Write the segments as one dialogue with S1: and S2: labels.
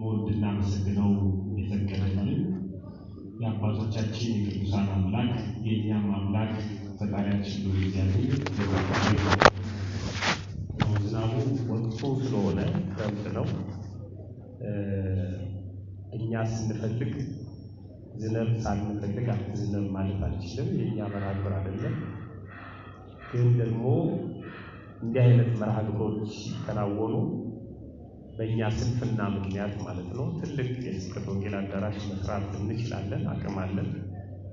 S1: ወንድና መስግነው የፈቀደልን የአባቶቻችን የቅዱሳን አምላክ የእኛም አምላክ ፈጣሪያችን ነው እግዚአብሔር ዝናቡ ወጥቶ ስለሆነ ክረምት ነው። እኛ ስንፈልግ ዝናብ ሳንፈልግ አትዝነብ ማለት አንችልም። የኛ መርሃ ግብር አይደለም። ግን ደግሞ እንዲህ አይነት መርሃ ግብሮች ሲከናወኑ በእኛ ስንፍና ምክንያት ማለት ነው ትልቅ የስብከተ ወንጌል አዳራሽ መስራት እንችላለን፣ አቅም አለን።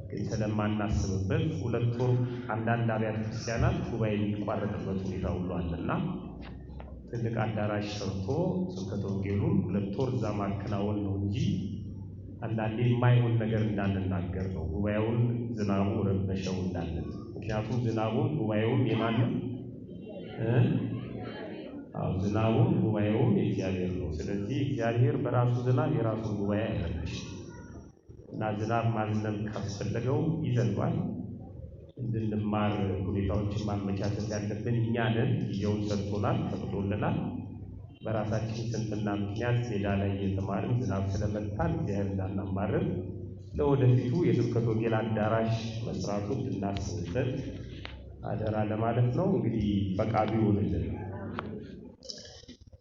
S1: ግን ስለማናስብበት ሁለት ወር አንዳንድ አብያተ ክርስቲያናት ጉባኤ የሚቋረጥበት ሁኔታ ሁሉ አለና ትልቅ አዳራሽ ሰርቶ ስብከተ ወንጌሉን ሁለት ወር እዛ ማከናወን ነው እንጂ አንዳንዴ የማይሆን ነገር እንዳንናገር ነው። ጉባኤውን ዝናቡ ረበሸው እንዳለን። ምክንያቱም ዝናቡን ጉባኤውን የማንም ዝናቡን ጉባኤውን የእግዚአብሔር ነው። ስለዚህ እግዚአብሔር በራሱ ዝናብ የራሱን ጉባኤ አይረብሽም እና ዝናብ ማዝነብ ካስፈለገው ይዘንባል። እንድንማር ሁኔታዎችን ማመቻቸት ያለብን እኛ ነን። ጊዜውን ሰጥቶናል፣ ፈቅዶልናል። በራሳችን ስንፍና ምክንያት ሜዳ ላይ እየተማርን ዝናብ ስለመታን እግዚአብሔር እንዳናማርን ለወደፊቱ የስብከተ ወንጌል አዳራሽ መስራቱን እንድናስብበት አደራ ለማለት ነው። እንግዲህ ፈቃዱ ይሁንልን።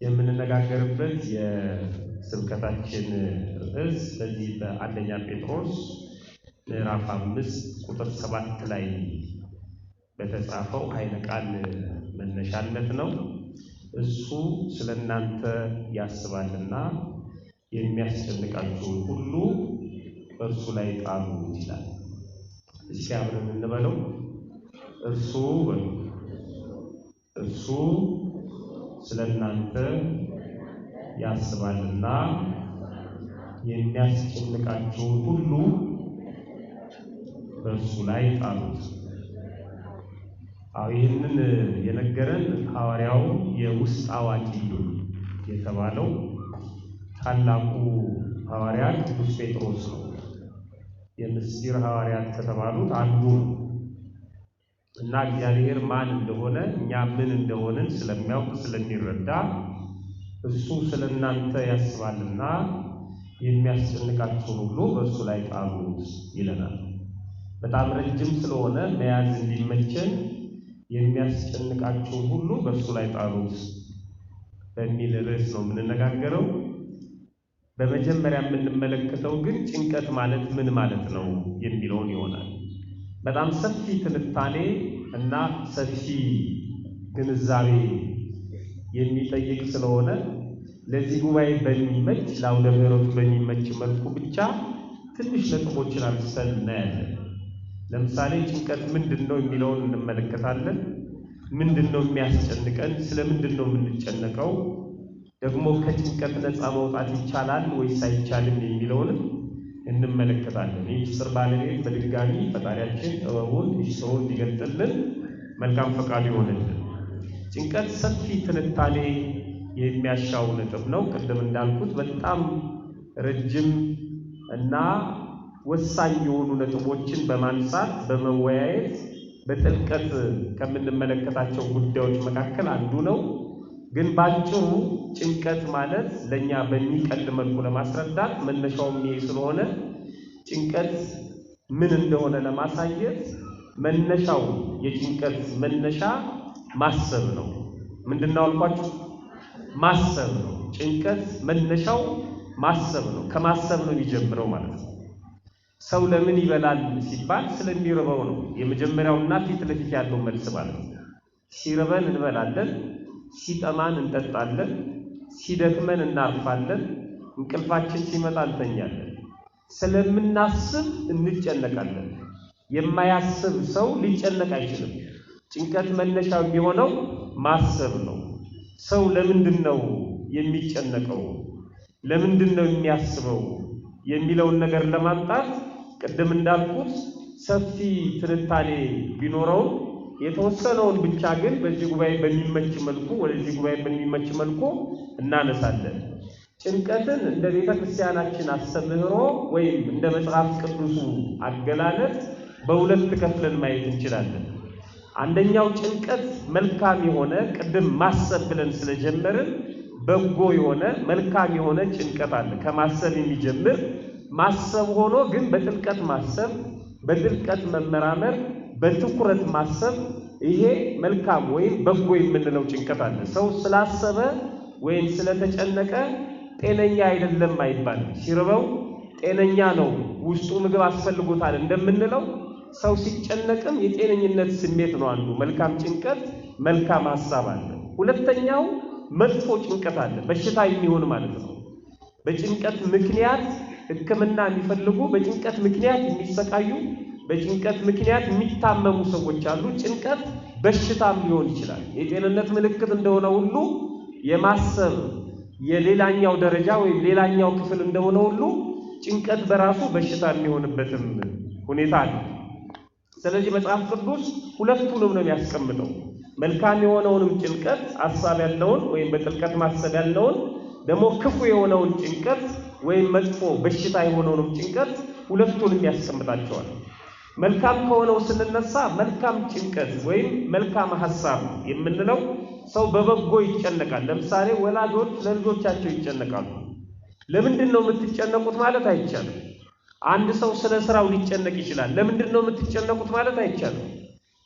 S1: የምንነጋገርበት የስብከታችን ርዕስ በዚህ በአንደኛ ጴጥሮስ ምዕራፍ 5 ቁጥር 7 ላይ በተጻፈው ኃይለ ቃል መነሻነት ነው። እሱ ስለናንተ ያስባልና የሚያስጨንቃችሁን ሁሉ እርሱ ላይ ጣሉ ይላል። እስኪ አብረን እንበለው። እርሱ ስለናንተ ያስባልና የሚያስጨንቃችሁን ሁሉ በእርሱ ላይ ጣሉት። ይህንን የነገረን ሐዋርያው የውስጥ አዋቂ የተባለው ታላቁ ሐዋርያ ቅዱስ ጴጥሮስ ነው። የምስጢር ሐዋርያት ከተባሉት አንዱ እና እግዚአብሔር ማን እንደሆነ እኛ ምን እንደሆነን ስለሚያውቅ ስለሚረዳ እሱ ስለናንተ ያስባልና የሚያስጨንቃችሁን ሁሉ በእሱ ላይ ጣሉት ይለናል። በጣም ረጅም ስለሆነ መያዝ እንዲመቸን የሚያስጨንቃችሁን ሁሉ በእሱ ላይ ጣሉት በሚል ርዕስ ነው የምንነጋገረው። በመጀመሪያ የምንመለከተው ግን ጭንቀት ማለት ምን ማለት ነው የሚለውን ይሆናል። በጣም ሰፊ ትንታኔ እና ሰፊ ግንዛቤ የሚጠይቅ ስለሆነ ለዚህ ጉባኤ በሚመች ለአውደ ምሕረቱ በሚመች መልኩ ብቻ ትንሽ ነጥቦችን አንስተን እናያለን። ለምሳሌ ጭንቀት ምንድነው የሚለውን እንመለከታለን። ምንድነው የሚያስጨንቀን? ስለምንድነው የምንጨነቀው? ደግሞ ከጭንቀት ነፃ መውጣት ይቻላል ወይስ አይቻልም የሚለውንም እንመለከታለን። የምስጢር ባለቤት በድጋሚ ፈጣሪያችን ጥበቡን ሚስጥሩን እንዲገልጥልን መልካም ፈቃዱ ይሆንልን። ጭንቀት ሰፊ ትንታኔ የሚያሻው ነጥብ ነው። ቅድም እንዳልኩት በጣም ረጅም እና ወሳኝ የሆኑ ነጥቦችን በማንሳት በመወያየት በጥልቀት ከምንመለከታቸው ጉዳዮች መካከል አንዱ ነው። ግን ባጭሩ ጭንቀት ማለት ለኛ በሚቀል መልኩ ለማስረዳት መነሻውም ይሄ ስለሆነ ጭንቀት ምን እንደሆነ ለማሳየት መነሻው የጭንቀት መነሻ ማሰብ ነው። ምንድነው አልኳችሁ? ማሰብ ነው። ጭንቀት መነሻው ማሰብ ነው። ከማሰብ ነው የሚጀምረው ማለት ነው። ሰው ለምን ይበላል ሲባል ስለሚርበው ነው። የመጀመሪያውና ፊት ለፊት ያለው መልስ ማለት ነው። ሲርበን እንበላለን፣ ሲጠማን እንጠጣለን፣ ሲደክመን እናርፋለን፣ እንቅልፋችን ሲመጣ እንተኛለን። ስለምናስብ እንጨነቃለን። የማያስብ ሰው ሊጨነቅ አይችልም። ጭንቀት መነሻው የሚሆነው ማሰብ ነው። ሰው ለምንድነው የሚጨነቀው? ለምንድነው የሚያስበው የሚለውን ነገር ለማምጣት ቅድም እንዳልኩት ሰፊ ትንታኔ ቢኖረው የተወሰነውን ብቻ ግን በዚህ ጉባኤ በሚመች መልኩ ወደዚህ ጉባኤ በሚመች መልኩ እናነሳለን። ጭንቀትን እንደ ቤተ ክርስቲያናችን አስተምህሮ ወይም እንደ መጽሐፍ ቅዱሱ አገላለጽ በሁለት ከፍለን ማየት እንችላለን። አንደኛው ጭንቀት መልካም የሆነ ቅድም ማሰብ ብለን ስለጀመርን በጎ የሆነ መልካም የሆነ ጭንቀት አለ። ከማሰብ የሚጀምር ማሰብ ሆኖ ግን በጥልቀት ማሰብ፣ በጥልቀት መመራመር፣ በትኩረት ማሰብ ይሄ መልካም ወይም በጎ የምንለው ጭንቀት አለ። ሰው ስላሰበ ወይም ስለተጨነቀ ጤነኛ አይደለም አይባልም። ሲርበው ጤነኛ ነው ውስጡ ምግብ አስፈልጎታል እንደምንለው ሰው ሲጨነቅም የጤነኝነት ስሜት ነው አንዱ መልካም ጭንቀት፣ መልካም ሐሳብ አለ። ሁለተኛው መጥፎ ጭንቀት አለ፣ በሽታ የሚሆን ማለት ነው። በጭንቀት ምክንያት ሕክምና የሚፈልጉ፣ በጭንቀት ምክንያት የሚሰቃዩ፣ በጭንቀት ምክንያት የሚታመሙ ሰዎች አሉ። ጭንቀት በሽታም ሊሆን ይችላል። የጤንነት ምልክት እንደሆነ ሁሉ የማሰብ የሌላኛው ደረጃ ወይም ሌላኛው ክፍል እንደሆነ ሁሉ ጭንቀት በራሱ በሽታ የሚሆንበትም ሁኔታ አለ። ስለዚህ መጽሐፍ ቅዱስ ሁለቱንም ነው የሚያስቀምጠው። መልካም የሆነውንም ጭንቀት ሐሳብ ያለውን ወይም በጥልቀት ማሰብ ያለውን፣ ደግሞ ክፉ የሆነውን ጭንቀት ወይም መጥፎ በሽታ የሆነውንም ጭንቀት ሁለቱንም ያስቀምጣቸዋል። መልካም ከሆነው ስንነሳ መልካም ጭንቀት ወይም መልካም ሐሳብ የምንለው ሰው በበጎ ይጨነቃል። ለምሳሌ ወላጆች ለልጆቻቸው ይጨነቃሉ። ለምንድን ነው የምትጨነቁት ማለት አይቻልም። አንድ ሰው ስለ ስራው ሊጨነቅ ይችላል። ለምንድን ነው የምትጨነቁት ማለት አይቻልም።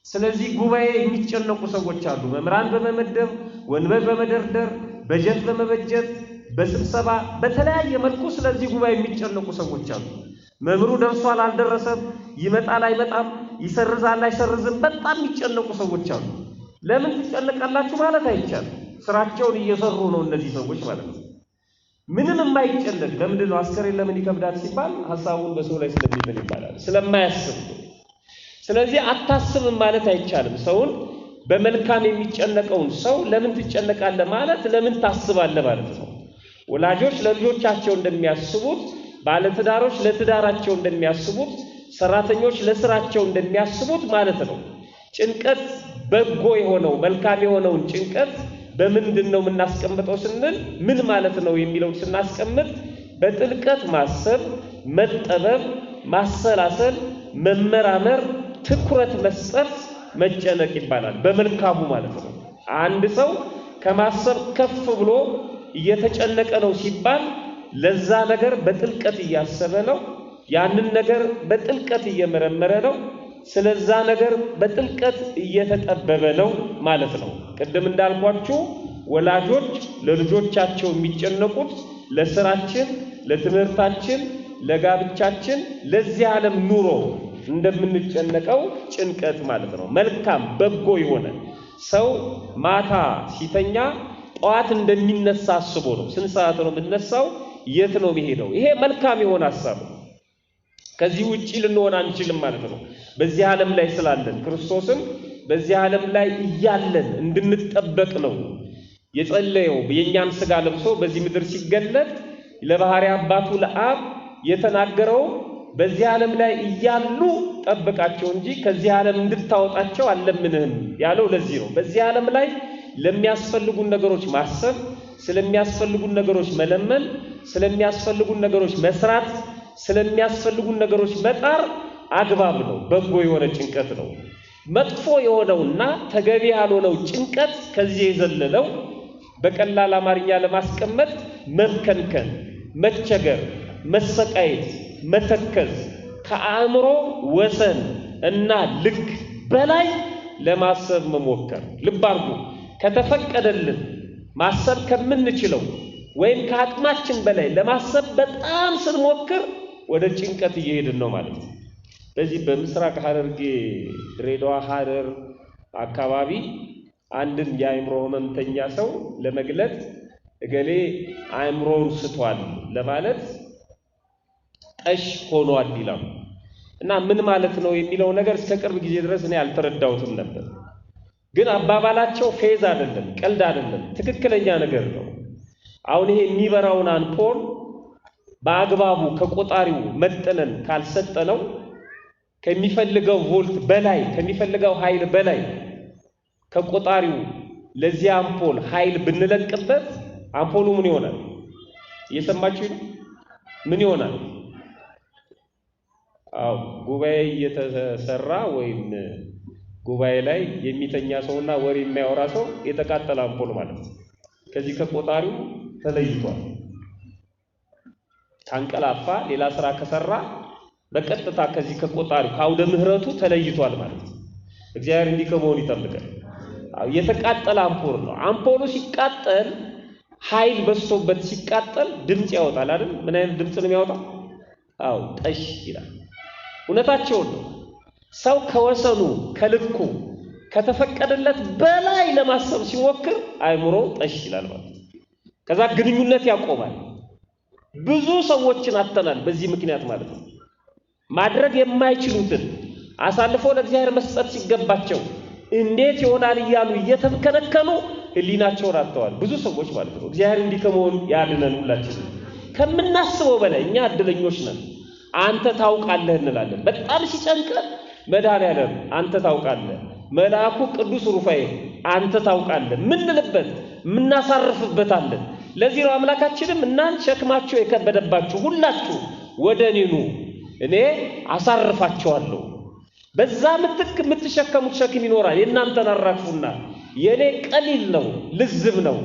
S1: ስለዚህ ጉባኤ የሚጨነቁ ሰዎች አሉ። መምህራን በመመደብ፣ ወንበር በመደርደር፣ በጀት በመበጀት፣ በስብሰባ በተለያየ መልኩ ስለዚህ ጉባኤ የሚጨነቁ ሰዎች አሉ። መምህሩ ደርሷል አልደረሰም፣ ይመጣል አይመጣም፣ ይሰርዛል አይሰርዝም፣ በጣም የሚጨነቁ ሰዎች አሉ። ለምን ትጨነቃላችሁ ማለት አይቻልም። ስራቸውን እየሰሩ ነው እነዚህ ሰዎች ማለት ነው። ምንም የማይጨነቅ ለምንድን ነው አስከሬን ለምን ይከብዳል ሲባል ሐሳቡን በሰው ላይ ስለሚጥል ይባላል፣ ስለማያስብ። ስለዚህ አታስብም ማለት አይቻልም። ሰውን በመልካም የሚጨነቀውን ሰው ለምን ትጨነቃለህ ማለት ለምን ታስባለህ ማለት ነው። ወላጆች ለልጆቻቸው እንደሚያስቡት፣ ባለትዳሮች ለትዳራቸው እንደሚያስቡት፣ ሰራተኞች ለስራቸው እንደሚያስቡት ማለት ነው። ጭንቀት በጎ የሆነው መልካም የሆነውን ጭንቀት በምንድን ነው የምናስቀምጠው ስንል ምን ማለት ነው የሚለውን ስናስቀምጥ በጥልቀት ማሰብ፣ መጠበብ፣ ማሰላሰል፣ መመራመር፣ ትኩረት መስጠት መጨነቅ ይባላል። በመልካሙ ማለት ነው። አንድ ሰው ከማሰብ ከፍ ብሎ እየተጨነቀ ነው ሲባል ለዛ ነገር በጥልቀት እያሰበ ነው። ያንን ነገር በጥልቀት እየመረመረ ነው። ስለዛ ነገር በጥልቀት እየተጠበበ ነው ማለት ነው። ቅድም እንዳልኳችሁ ወላጆች ለልጆቻቸው የሚጨነቁት ለስራችን፣ ለትምህርታችን፣ ለጋብቻችን፣ ለዚህ ዓለም ኑሮ እንደምንጨነቀው ጭንቀት ማለት ነው። መልካም በጎ የሆነ ሰው ማታ ሲተኛ ጠዋት እንደሚነሳ አስቦ ነው። ስንት ሰዓት ነው የምነሳው? የት ነው የሚሄደው? ይሄ መልካም የሆነ ሐሳብ ነው። ከዚህ ውጪ ልንሆን አንችልም ማለት ነው። በዚህ ዓለም ላይ ስላለን ክርስቶስም በዚህ ዓለም ላይ እያለን እንድንጠበቅ ነው የጸለየው። የኛን ሥጋ ለብሶ በዚህ ምድር ሲገለጥ ለባህሪያ አባቱ ለአብ የተናገረው በዚህ ዓለም ላይ እያሉ ጠብቃቸው እንጂ ከዚህ ዓለም እንድታወጣቸው አልለምንህም ያለው ለዚህ ነው። በዚህ ዓለም ላይ ለሚያስፈልጉን ነገሮች ማሰብ፣ ስለሚያስፈልጉን ነገሮች መለመን፣ ስለሚያስፈልጉን ነገሮች መስራት፣ ስለሚያስፈልጉን ነገሮች መጣር አግባብ ነው። በጎ የሆነ ጭንቀት ነው። መጥፎ የሆነውና ተገቢ ያልሆነው ጭንቀት ከዚህ የዘለለው በቀላል አማርኛ ለማስቀመጥ መብከንከን፣ መቸገር፣ መሰቃየት፣ መተከዝ፣ ከአእምሮ ወሰን እና ልክ በላይ ለማሰብ መሞከር። ልብ አድርጉ፣ ከተፈቀደልን ማሰብ ከምንችለው ወይም ከአቅማችን በላይ ለማሰብ በጣም ስንሞክር ወደ ጭንቀት እየሄድን ነው ማለት ነው። በዚህ በምስራቅ ሐረርጌ ድሬዳዋ ሐረር አካባቢ አንድን የአእምሮ ህመምተኛ ሰው ለመግለጥ እገሌ አእምሮውን ስቷል ለማለት ጠሽ ሆኗል ይላሉ። እና ምን ማለት ነው የሚለው ነገር እስከ ቅርብ ጊዜ ድረስ እኔ አልተረዳሁትም ነበር። ግን አባባላቸው ፌዝ አይደለም፣ ቀልድ አይደለም፣ ትክክለኛ ነገር ነው። አሁን ይሄ የሚበራውን አምፖል በአግባቡ ከቆጣሪው መጠነን ካልሰጠነው ከሚፈልገው ቮልት በላይ ከሚፈልገው ኃይል በላይ ከቆጣሪው ለዚህ አምፖል ኃይል ብንለቅበት አምፖሉ ምን ይሆናል? እየሰማችሁ ነው? ምን ይሆናል? ጉባኤ እየተሰራ ወይም ጉባኤ ላይ የሚተኛ ሰውና ወሬ የሚያወራ ሰው የተቃጠለ አምፖል ማለት ነው። ከዚህ ከቆጣሪው ተለይቷል። ታንቀላፋ ሌላ ስራ ከሰራ በቀጥታ ከዚህ ከቆጣሪው ካውደ ምህረቱ ተለይቷል ማለት ነው። እግዚአብሔር እንዲህ ከመሆን ይጠብቃል። የተቃጠለ አምፖል ነው። አምፖሉ ሲቃጠል ኃይል በዝቶበት ሲቃጠል ድምጽ ያወጣል አይደል? ምን አይነት ድምጽ ነው የሚያወጣው? ጠሽ ይላል። እውነታቸው ነው። ሰው ከወሰኑ ከልኩ ከተፈቀደለት በላይ ለማሰብ ሲሞክር አይምሮ ጠሽ ይላል ማለት ነው። ከዛ ግንኙነት ያቆማል። ብዙ ሰዎችን አተናል በዚህ ምክንያት ማለት ነው። ማድረግ የማይችሉትን አሳልፎ ለእግዚአብሔር መስጠት ሲገባቸው እንዴት ይሆናል እያሉ እየተከነከኑ ህሊናቸውን አጥተዋል ብዙ ሰዎች ማለት ነው። እግዚአብሔር እንዲህ ከመሆን ያድነን ሁላችንም። ከምናስበው በላይ እኛ እድለኞች ነን። አንተ ታውቃለህ እንላለን። በጣም ሲጨንቀን መድኃኒዓለም አንተ ታውቃለህ፣ መልአኩ ቅዱስ ሩፋኤል አንተ ታውቃለህ ምንልበት ምናሳርፍበታለን። ለዚህ ነው አምላካችንም እናንተ ሸክማችሁ የከበደባችሁ ሁላችሁ ወደኔ ኑ እኔ አሳርፋችኋለሁ። በዛ ምትክ የምትሸከሙት ሸክም ይኖራል። የእናንተን አራግፉና የኔ ቀሊል ነው ልዝብ ነው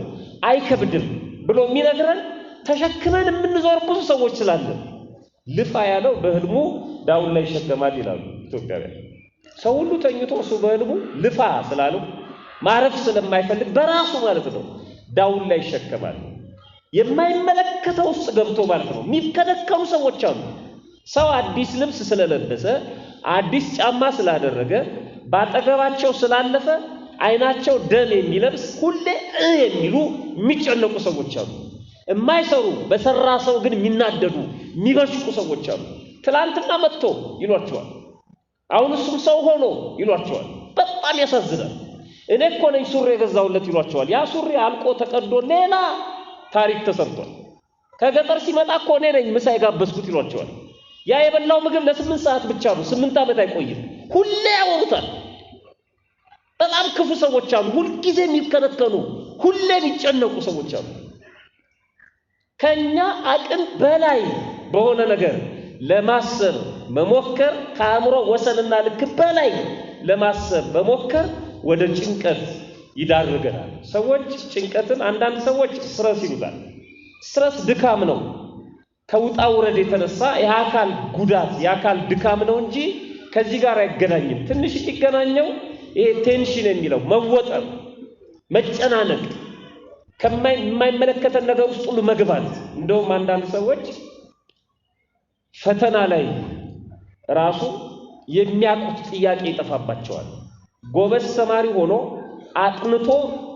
S1: አይከብድም ብሎ የሚነግረን ተሸክመን የምንዞር ብዙ ሰዎች ስላለን ልፋ ያለው በህልሙ ዳውን ላይ ይሸከማል ይላሉ ኢትዮጵያውያን። ሰው ሁሉ ተኝቶ እሱ በህልሙ ልፋ ስላለው ማረፍ ስለማይፈልግ በራሱ ማለት ነው ዳውን ላይ ይሸከማል። የማይመለከተው ውስጥ ገብቶ ማለት ነው የሚከነከኑ ሰዎች አሉ። ሰው አዲስ ልብስ ስለለበሰ አዲስ ጫማ ስላደረገ ባጠገባቸው ስላለፈ አይናቸው ደም የሚለብስ ሁሌ የሚሉ የሚጨነቁ ሰዎች አሉ። የማይሰሩ በሰራ ሰው ግን የሚናደዱ የሚበሽቁ ሰዎች አሉ። ትላንትና መጥቶ ይሏቸዋል፣ አሁን እሱም ሰው ሆኖ ይሏቸዋል። በጣም ያሳዝናል። እኔ እኮ ነኝ ሱሪ የገዛውለት ይሏቸዋል። ያ ሱሪ አልቆ ተቀዶ ሌላ ታሪክ ተሰርቷል። ከገጠር ሲመጣ እኮ እኔ ነኝ ምሳ የጋበዝኩት ይሏቸዋል። ያ የበላው ምግብ ለ8 ሰዓት ብቻ ነው፣ 8 ዓመት አይቆይም። ሁሌ ያወሩታል። በጣም ክፉ ሰዎች አሉ። ሁልጊዜ የሚከነከኑ ሁሌ የሚጨነቁ ሰዎች አሉ። ከኛ አቅም በላይ በሆነ ነገር ለማሰብ መሞከር ከአእምሮ ወሰንና ልክ በላይ ለማሰብ መሞከር ወደ ጭንቀት ይዳርገናል። ሰዎች ጭንቀትን አንዳንድ ሰዎች ስትረስ ይሉታል። ስትረስ ድካም ነው። ከውጣ ውረድ የተነሳ የአካል ጉዳት የአካል ድካም ነው እንጂ ከዚህ ጋር አይገናኝም። ትንሽ ይገናኘው ይሄ ቴንሽን የሚለው መወጠር፣ መጨናነቅ፣ ከማይመለከተን ነገር ውስጥ ሁሉ መግባት። እንደውም አንዳንድ ሰዎች ፈተና ላይ ራሱ የሚያውቁት ጥያቄ ይጠፋባቸዋል። ጎበዝ ተማሪ ሆኖ አጥንቶ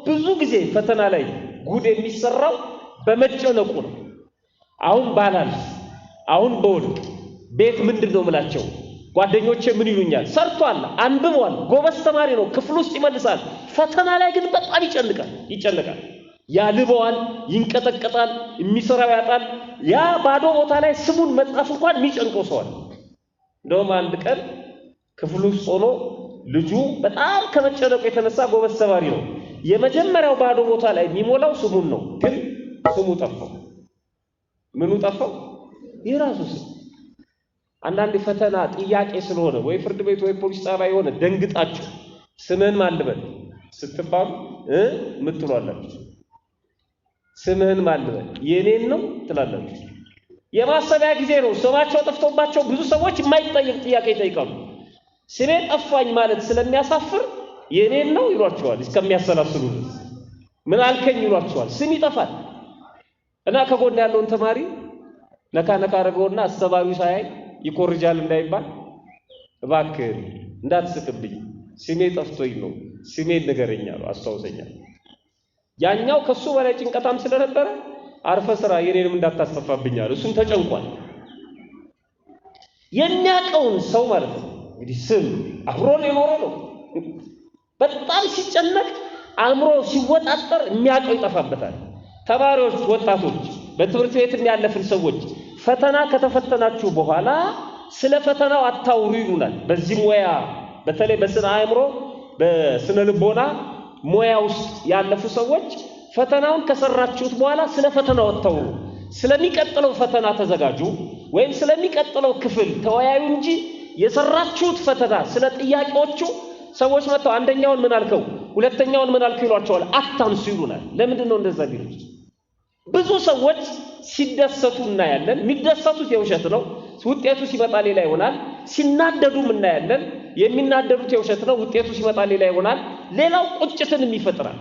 S1: ብዙ ጊዜ ፈተና ላይ ጉድ የሚሰራው በመጨነቁ ነው። አሁን ባላልፍ፣ አሁን በወድቅ ቤት ምንድነው ምላቸው? ጓደኞቼ ምን ይሉኛል? ሰርቷል፣ አንብቧል፣ ጎበዝ ተማሪ ነው፣ ክፍል ውስጥ ይመልሳል። ፈተና ላይ ግን በጣም ይጨነቃል፣ ያልበዋል፣ ይንቀጠቀጣል፣ የሚሰራው ያጣል። ያ ባዶ ቦታ ላይ ስሙን መጻፍ እንኳን የሚጨንቀው ሰዋል። እንደውም አንድ ቀን ክፍል ውስጥ ሆኖ ልጁ በጣም ከመጨነቁ የተነሳ ጎበዝ ተማሪ ነው። የመጀመሪያው ባዶ ቦታ ላይ የሚሞላው ስሙን ነው። ግን ስሙ ጠፋው። ምኑ ጠፋው? የራሱ ስም። አንዳንድ ፈተና ጥያቄ ስለሆነ ወይ ፍርድ ቤት ወይ ፖሊስ ጣቢያ የሆነ ደንግጣችሁ ስምህን ማን ልበል ስትባሉ ምትሏላችሁ። ስምህን ማን ልበል? የኔን ነው ትላላችሁ። የማሰቢያ ጊዜ ነው። ስማቸው ጠፍቶባቸው ብዙ ሰዎች የማይጠየቅ ጥያቄ ይጠይቃሉ። ስሜ ጠፋኝ ማለት ስለሚያሳፍር የኔን ነው ይሏቸዋል። እስከሚያሰላስሉ ምን አልከኝ ይሏቸዋል። ስም ይጠፋል። እና ከጎን ያለውን ተማሪ ነካ አድርገውና አስተማሪው ሳያይ ይኮርጃል እንዳይባል እባክህ እንዳትስቅብኝ ስሜ ጠፍቶኝ ነው፣ ስሜን ንገረኝ አለው። አስታውሰኛል። ያኛው ከሱ በላይ ጭንቀታም ስለነበረ አርፈ ስራ የኔንም እንዳታስጠፋብኝ አለ። እሱም ተጨንቋል። የሚያውቀውን ሰው ማለት ነው እንግዲህ ስም አብሮን የኖረ ነው። በጣም ሲጨነቅ አእምሮ ሲወጣጠር የሚያውቀው ይጠፋበታል። ተማሪዎች፣ ወጣቶች፣ በትምህርት ቤት የሚያለፍን ሰዎች ፈተና ከተፈተናችሁ በኋላ ስለ ፈተናው አታውሩ ይሉናል። በዚህ ሙያ በተለይ በስነ አእምሮ በስነ ልቦና ሙያ ውስጥ ያለፉ ሰዎች ፈተናውን ከሰራችሁት በኋላ ስለ ፈተናው አታውሩ፣ ስለሚቀጥለው ፈተና ተዘጋጁ ወይም ስለሚቀጥለው ክፍል ተወያዩ እንጂ የሰራችሁት ፈተና ስለ ጥያቄዎቹ ሰዎች መጥተው አንደኛውን ምን አልከው፣
S2: ሁለተኛውን ምን አልኩ ይሏቸዋል አታንሱ ይሉናል ለምንድን ነው እንደዛ ቢሉት ብዙ ሰዎች ሲደሰቱ እናያለን የሚደሰቱት የውሸት ነው ውጤቱ ሲመጣ ሌላ ይሆናል ሲናደዱም እናያለን የሚናደዱት የውሸት ነው ውጤቱ ሲመጣ ሌላ ይሆናል ሌላው ቁጭትንም ይፈጥራል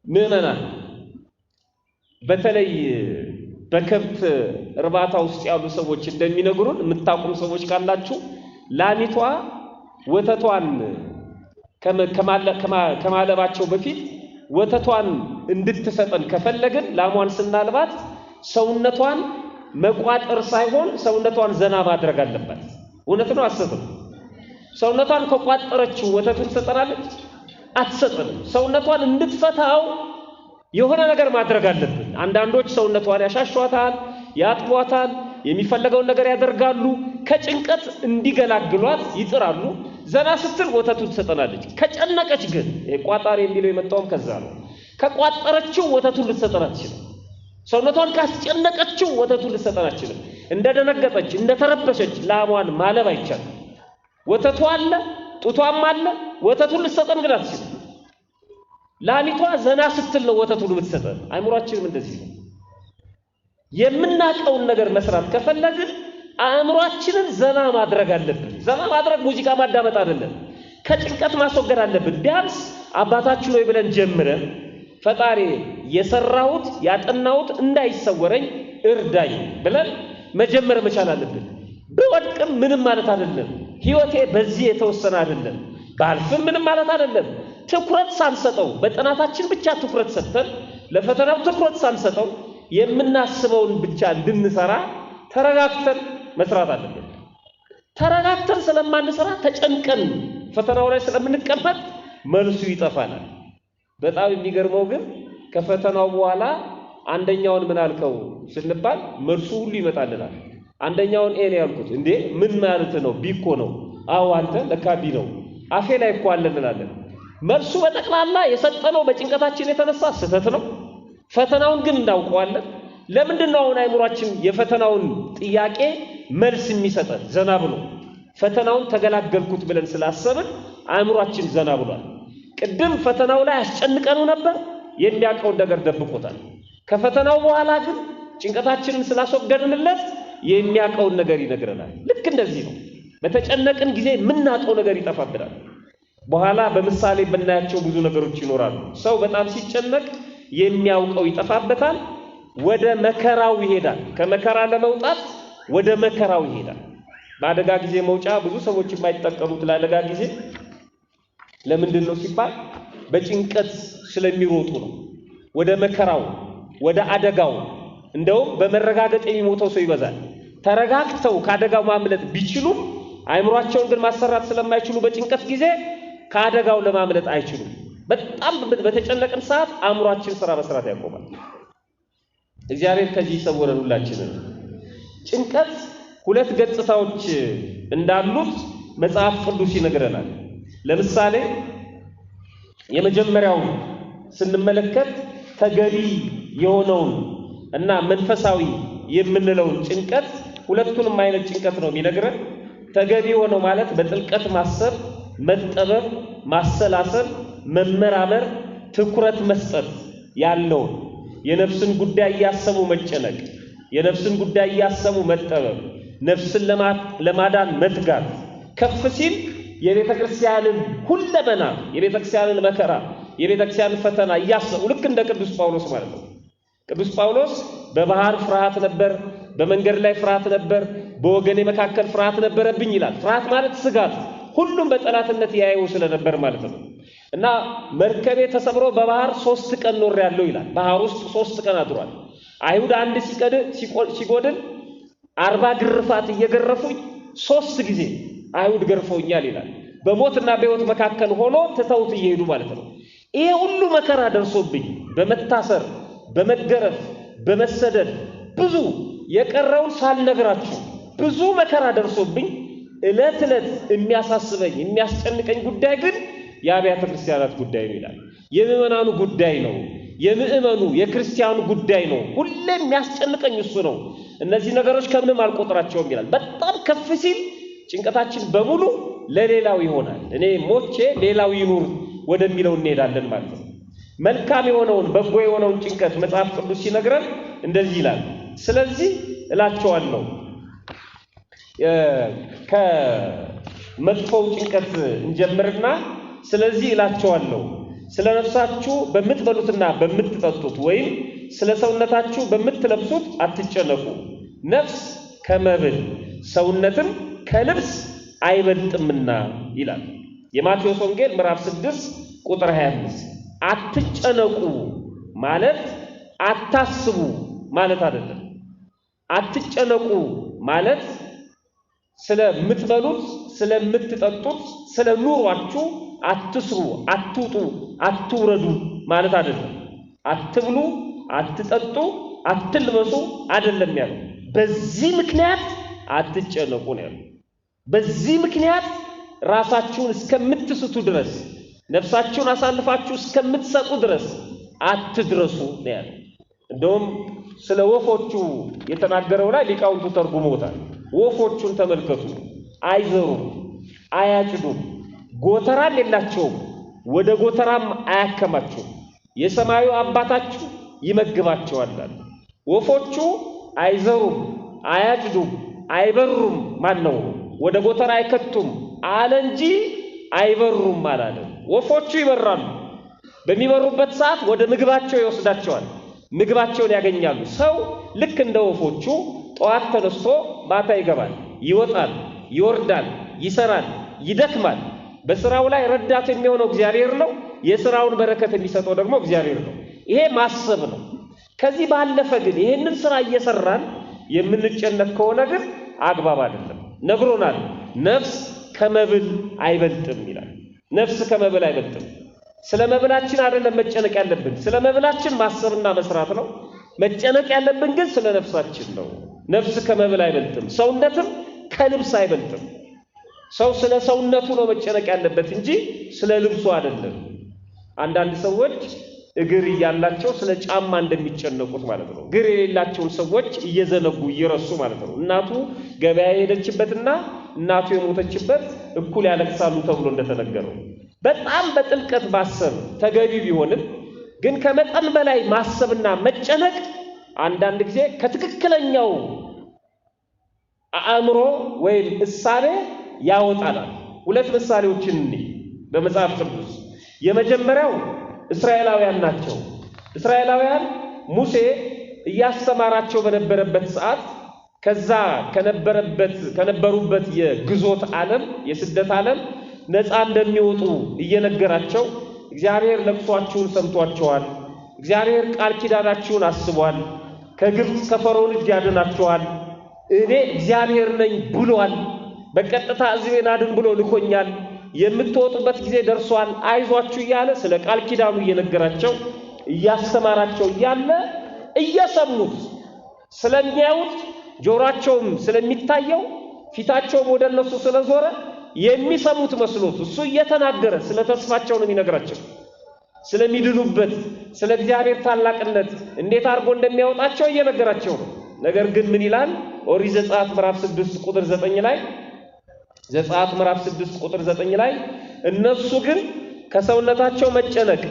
S2: ምንናል በተለይ በከብት እርባታ ውስጥ ያሉ ሰዎች እንደሚነግሩን የምታቁም ሰዎች ካላችሁ ላሚቷ ወተቷን ከማለባቸው በፊት ወተቷን እንድትሰጠን ከፈለግን ላሟን ስናልባት ሰውነቷን መቋጠር ሳይሆን ሰውነቷን ዘና ማድረግ አለበት እውነት ነው አሰብም ሰውነቷን ከቋጠረችው ወተቱን ትሰጠናለች አትሰጥንም ሰውነቷን እንድትፈታው የሆነ ነገር ማድረግ አለብን አንዳንዶች ሰውነቷን ያሻሽዋታል ያጥቧታል የሚፈልገውን ነገር ያደርጋሉ ከጭንቀት እንዲገላግሏት ይጥራሉ ዘና ስትል ወተቱን ትሰጠናለች ከጨነቀች ግን ቋጣሪ የሚለው የመጣውም ከዛ ነው ከቋጠረችው ወተቱን ልትሰጠን አትችልም ሰውነቷን ካስጨነቀችው ወተቱን ልትሰጠን አትችልም እንደደነገጠች እንደተረበሸች ላሟን ማለብ አይቻልም ወተቷ አለ ጡቷም አለ ወተቱን ልትሰጠን ግን አትችልም ላሚቷ ዘና ስትል ነው ወተቱን የምትሰጠን አእምሮአችንም እንደዚህ ነው የምናቀውን ነገር መስራት ከፈለግን አእምሮአችንን ዘና ማድረግ አለብን ዘና ማድረግ ሙዚቃ ማዳመጥ አይደለም ከጭንቀት ማስወገድ አለብን ቢያንስ አባታችን ሆይ ብለን ጀምረን ፈጣሪ የሰራሁት ያጠናሁት እንዳይሰወረኝ እርዳኝ ብለን መጀመር መቻል አለብን በወድቅም ምንም ማለት አይደለም ህይወቴ በዚህ የተወሰነ አይደለም ባልፍም ምንም ማለት አይደለም ትኩረት ሳንሰጠው በጥናታችን ብቻ ትኩረት ሰጥተን ለፈተናው ትኩረት ሳንሰጠው የምናስበውን ብቻ እንድንሰራ ተረጋግተን መስራት አለብን ተረጋግተን ስለማንሰራ ተጨንቀን ፈተናው ላይ ስለምንቀመጥ መልሱ ይጠፋናል በጣም የሚገርመው ግን ከፈተናው በኋላ አንደኛውን ምን አልከው ስንባል መልሱ ሁሉ ይመጣልናል አንደኛውን ኤ ነው ያልኩት እንዴ ምን ማለት ነው ቢኮ ነው አው አንተ ለካቢ ነው አፌ ላይ እኮ አለ እንላለን መልሱ በጠቅላላ የሰጠነው በጭንቀታችን የተነሳ ስህተት ነው ፈተናውን ግን እንዳውቀዋለን ለምንድነው አሁን አይምሮአችን የፈተናውን ጥያቄ መልስ የሚሰጠን ዘና ብሎ ፈተናውን ተገላገልኩት ብለን ስላሰብን አይምሮአችን ዘና ብሏል ቅድም ፈተናው ላይ አስጨንቀነው ነበር የሚያቀው ነገር ደብቆታል ከፈተናው በኋላ ግን ጭንቀታችንን ስላስወገድንለት የሚያቀው ነገር ይነግረናል ልክ እንደዚህ ነው በተጨነቅን ጊዜ ምናቀው ነገር ይጠፋብናል በኋላ በምሳሌ በእናያቸው ብዙ ነገሮች ይኖራሉ ሰው በጣም ሲጨነቅ የሚያውቀው ይጠፋበታል ወደ መከራው ይሄዳል ከመከራ ለመውጣት ወደ መከራው ይሄዳል በአደጋ ጊዜ መውጫ ብዙ ሰዎች የማይጠቀሙት ለአደጋ ጊዜ ለምንድን ነው ሲባል በጭንቀት ስለሚሮጡ ነው ወደ መከራው ወደ አደጋው እንደውም በመረጋገጥ የሚሞተው ሰው ይበዛል ተረጋግተው ከአደጋው ማምለጥ ቢችሉ አይምሮአቸውን ግን ማሰራት ስለማይችሉ በጭንቀት ጊዜ ከአደጋው ለማምለጥ አይችሉም በጣም በተጨነቀን ሰዓት አእምሮአችን ስራ መስራት ያቆማል እግዚአብሔር ከዚህ ይሰውረን ሁላችንን ጭንቀት ሁለት ገጽታዎች እንዳሉት መጽሐፍ ቅዱስ ይነግረናል ለምሳሌ የመጀመሪያው ስንመለከት ተገቢ የሆነውን እና መንፈሳዊ የምንለው ጭንቀት ሁለቱንም አይነት ጭንቀት ነው የሚነግረን ተገቢ የሆነው ማለት በጥልቀት ማሰብ መጠበብ ማሰላሰል መመራመር ትኩረት መስጠት ያለው የነፍስን ጉዳይ ያሰሙ መጨነቅ የነፍስን ጉዳይ ያሰሙ መጠበብ ነፍስን ለማዳን መትጋት ከፍ ሲል የቤተክርስቲያንን ሁለመና የቤተክርስቲያንን መከራ የቤተክርስቲያንን ፈተና ያሰሙ ልክ እንደ ቅዱስ ጳውሎስ ማለት ነው ቅዱስ ጳውሎስ በባህር ፍርሃት ነበር በመንገድ ላይ ፍርሃት ነበር በወገኔ መካከል ፍርሃት ነበረብኝ ይላል ፍርሃት ማለት ስጋት ሁሉም በጠላትነት ያየው ስለነበር ማለት ነው እና መርከቤ ተሰብሮ በባህር 3 ቀን ኖር ያለው ይላል ባህር ውስጥ 3 ቀን አድሯል አይሁድ አንድ ሲጎድል 40 ግርፋት እየገረፉኝ 3 ጊዜ አይሁድ ገርፈውኛል ይላል በሞትና በሕይወት መካከል ሆኖ ተተውት ይሄዱ ማለት ነው ይሄ ሁሉ መከራ ደርሶብኝ በመታሰር በመገረፍ በመሰደድ ብዙ የቀረውን ሳልነግራችሁ ብዙ መከራ ደርሶብኝ እለት የሚያሳስበኝ የሚያስጨንቀኝ ጉዳይ ግን የአብያተ ክርስቲያናት ጉዳይ ነው ይላል የምእመናኑ ጉዳይ ነው የምእመኑ የክርስቲያኑ ጉዳይ ነው ሁሌም የሚያስጨንቀኝ እሱ ነው እነዚህ ነገሮች ከምንም አልቆጥራቸውም ይላል በጣም ከፍ ሲል ጭንቀታችን በሙሉ ለሌላው ይሆናል እኔ ሞቼ ሌላው ይኑር ወደሚለው እንሄዳለን ማለት ነው። መልካም የሆነውን በጎ የሆነውን ጭንቀት መጽሐፍ ቅዱስ ሲነግረን እንደዚህ ይላል። ስለዚህ እላቸዋለሁ ከመጥፎው ጭንቀት እንጀምርና ስለዚህ እላቸዋለሁ ስለ ነፍሳችሁ በምትበሉትና በምትጠጡት ወይም ስለ ሰውነታችሁ በምትለብሱት አትጨነቁ። ነፍስ ከመብል ሰውነትም ከልብስ አይበልጥምና ይላል። የማቴዎስ ወንጌል ምዕራፍ 6 ቁጥር 25። አትጨነቁ ማለት አታስቡ ማለት አይደለም። አትጨነቁ ማለት ስለምትበሉት፣ ስለምትጠጡት፣ ስለ ኑሯችሁ አትስሩ፣ አትውጡ፣ አትውረዱ ማለት አይደለም። አትብሉ፣ አትጠጡ፣ አትልበሱ አይደለም ያለው። በዚህ ምክንያት አትጨነቁ ነው ያለው። በዚህ ምክንያት ራሳችሁን እስከምትስቱ ድረስ ነፍሳችሁን አሳልፋችሁ እስከምትሰጡ ድረስ አትድረሱ ነው ያለው። እንደውም ስለ ወፎቹ የተናገረው ላይ ሊቃውንቱ ተርጉመውታል። ወፎቹን ተመልከቱ። አይዘሩም፣ አያጭዱም፣ ጎተራም የላቸውም፣ ወደ ጎተራም አያከማቸውም፣ የሰማዩ አባታችሁ ይመግባቸዋል። ወፎቹ አይዘሩም፣ አያጭዱም፣ አይበሩም፣ ማን ነው ወደ ጎተራ አይከቱም አለ እንጂ አይበሩም አላለም። ወፎቹ ይበራሉ። በሚበሩበት ሰዓት ወደ ምግባቸው ይወስዳቸዋል፣ ምግባቸውን ያገኛሉ። ሰው ልክ እንደ ወፎቹ ጠዋት ተነስቶ ማታ ይገባል፣ ይወጣል፣ ይወርዳል፣ ይሰራል፣ ይደክማል። በስራው ላይ ረዳት የሚሆነው እግዚአብሔር ነው። የስራውን በረከት የሚሰጠው ደግሞ እግዚአብሔር ነው። ይሄ ማሰብ ነው። ከዚህ ባለፈ ግን ይሄንን ስራ እየሰራን የምንጨነቅ ከሆነ ግን አግባብ አይደለም። ነግሮናል። ነፍስ ከመብል አይበልጥም ይላል። ነፍስ ከመብል አይበልጥም። ስለ መብላችን አይደለም መጨነቅ ያለብን፣ ስለ መብላችን ማሰብና መስራት ነው። መጨነቅ ያለብን ግን ስለ ነፍሳችን ነው። ነፍስ ከመብል አይበልጥም፣ ሰውነትም ከልብስ አይበልጥም። ሰው ስለ ሰውነቱ ነው መጨነቅ ያለበት እንጂ ስለ ልብሱ አይደለም። አንዳንድ ሰዎች እግር እያላቸው ስለ ጫማ እንደሚጨነቁት ማለት ነው። እግር የሌላቸውን ሰዎች እየዘነጉ እየረሱ ማለት ነው። እናቱ ገበያ የሄደችበትና እናቱ የሞተችበት እኩል ያለቅሳሉ ተብሎ እንደተነገረው በጣም በጥልቀት ማሰብ ተገቢ ቢሆንም ግን ከመጠን በላይ ማሰብና መጨነቅ አንዳንድ ጊዜ ከትክክለኛው አእምሮ ወይም እሳቤ ያወጣናል። ሁለት ምሳሌዎችን እንይ በመጽሐፍ ቅዱስ። የመጀመሪያው እስራኤላውያን ናቸው። እስራኤላውያን ሙሴ እያስተማራቸው በነበረበት ሰዓት ከዛ ከነበሩበት የግዞት ዓለም የስደት ዓለም ነፃ እንደሚወጡ እየነገራቸው እግዚአብሔር ለቅሷችሁን ሰምቷቸዋል፣ እግዚአብሔር ቃል ኪዳናችሁን አስቧል፣ ከግብፅ ከፈርዖን እጅ ያድናችኋል፣ እኔ እግዚአብሔር ነኝ ብሏል፣ በቀጥታ ሕዝቤን አድን ብሎ ልኮኛል፣ የምትወጡበት ጊዜ ደርሷል፣ አይዟችሁ እያለ ስለ ቃል ኪዳኑ እየነገራቸው እያስተማራቸው እያለ እየሰሙት ስለሚያዩት ጆሮአቸውም ስለሚታየው ፊታቸውም ወደ እነሱ ስለዞረ የሚሰሙት መስሎት እሱ እየተናገረ ስለ ተስፋቸው ነው የሚነግራቸው፣ ስለሚድኑበት ስለ እግዚአብሔር ታላቅነት እንዴት አድርጎ እንደሚያወጣቸው እየነገራቸው ነው። ነገር ግን ምን ይላል? ኦሪት ዘጸአት ምዕራፍ 6 ቁጥር 9 ላይ ዘጸአት ምዕራፍ 6 ቁጥር 9 ላይ እነሱ ግን ከሰውነታቸው መጨነቅ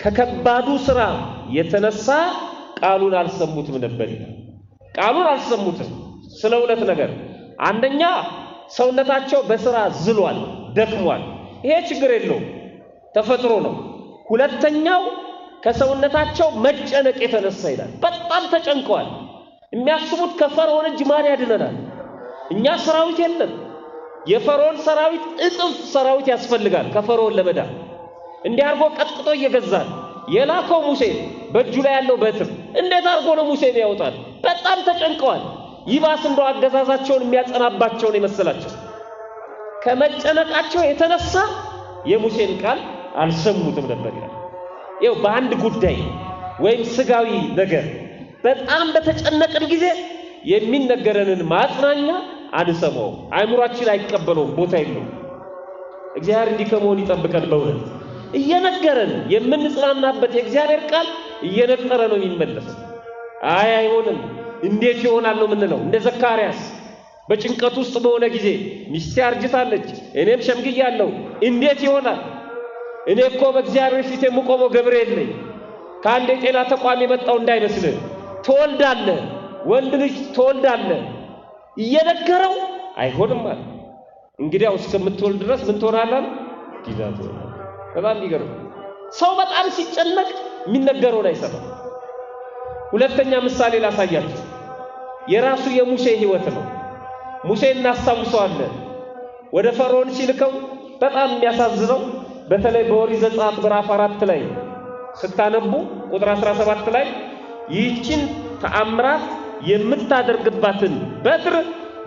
S2: ከከባዱ ሥራ የተነሳ ቃሉን አልሰሙትም ነበር ይላል። ቃሉን አልሰሙትም ስለ ሁለት ነገር። አንደኛ ሰውነታቸው በሥራ ዝሏል፣ ደክሟል። ይሄ ችግር የለውም፣ ተፈጥሮ ነው። ሁለተኛው ከሰውነታቸው መጨነቅ የተነሳ ይላል። በጣም ተጨንቀዋል። የሚያስቡት ከፈርዖን እጅ ማን ያድነናል? እኛ ሰራዊት የለም። የፈርዖን ሰራዊት እጥፍ ሰራዊት ያስፈልጋል ከፈርዖን ለመዳን። እንዲህ አድርጎ ቀጥቅጦ እየገዛል የላከው ሙሴ በእጁ ላይ ያለው በትር እንዴት አድርጎ ነው ሙሴን ያወጣል? በጣም ተጨንቀዋል። ይባስ እንደው አገዛዛቸውን የሚያጸናባቸውን የመሰላቸው ከመጨነቃቸው የተነሳ የሙሴን ቃል አልሰሙትም ነበር ይላል። ይኸው በአንድ ጉዳይ ወይም ስጋዊ ነገር በጣም በተጨነቅን ጊዜ የሚነገረንን ማጽናኛ አንሰማውም፣ አእምሯችን አይቀበለውም፣ ቦታ የለውም። እግዚአብሔር እንዲህ ከመሆን ይጠብቀን። በእውነት እየነገረን የምንጽናናበት የእግዚአብሔር ቃል እየነጠረ ነው የሚመለሰው። አይሆንም እንዴት ይሆናል ነው የምንለው። እንደ ዘካርያስ በጭንቀት ውስጥ በሆነ ጊዜ ሚስቴ አርጅታለች፣ እኔም ሸምግያለሁ፣ እንዴት ይሆናል? እኔ እኮ በእግዚአብሔር ፊት የምቆመው ገብርኤል ነኝ ከአንድ የጤና ተቋም የመጣው እንዳይመስልህ ትወልዳለህ ወንድ ልጅ ትወልዳለህ እየነገረው አይሆንም አለ እንግዲያው እስከምትወልድ ድረስ ምን ትሆናለህ ዲዛት በጣም ይገርም ሰው በጣም ሲጨነቅ የሚነገረውን አይሰማም ሁለተኛ ምሳሌ ላሳያችሁ የራሱ የሙሴ ህይወት ነው ሙሴ እናስታውሰዋለን ወደ ፈርዖን ሲልከው በጣም የሚያሳዝነው በተለይ በኦሪት ዘጸአት ምዕራፍ 4 ላይ ስታነቡ ቁጥር 17 ላይ ይህችን ተአምራት የምታደርግባትን በትር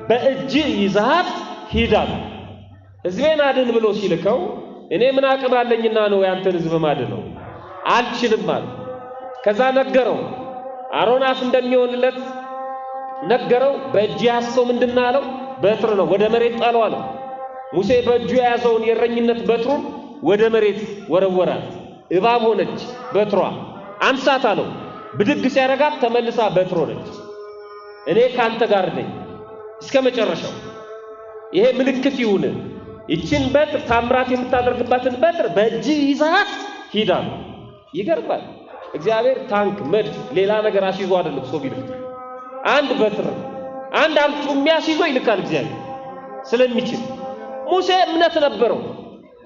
S2: በእጅ ይዘሃት ሂዳል ሕዝቤን አድን ብሎ ሲልከው እኔ ምን አቅም አለኝና ነው ያንተን ሕዝብ ማድነው አልችልም ማለት ከዛ ነገረው አሮን አፍ እንደሚሆንለት ነገረው በእጅ ያስከው ምንድነው በትር ነው ወደ መሬት ጣለው አለ ሙሴ በእጁ ያዘውን የረኝነት በትሩን ወደ መሬት ወረወራት እባብ ሆነች በትሯ አንሳት አለው ብድግ ሲያረጋት ተመልሳ በትር ሆነች እኔ ካንተ ጋር ነኝ እስከመጨረሻው ይሄ ምልክት ይሁን ይችን በትር ታምራት የምታደርግባትን በትር በእጅ ይዘሃት ሂዳል ይገርማል እግዚአብሔር ታንክ መድ ሌላ ነገር አስይዞ አይደለም ሰው ቢልክ አንድ በትር አንድ አልጩም ያስይዞ ይልካል እግዚአብሔር ስለሚችል ሙሴ እምነት ነበረው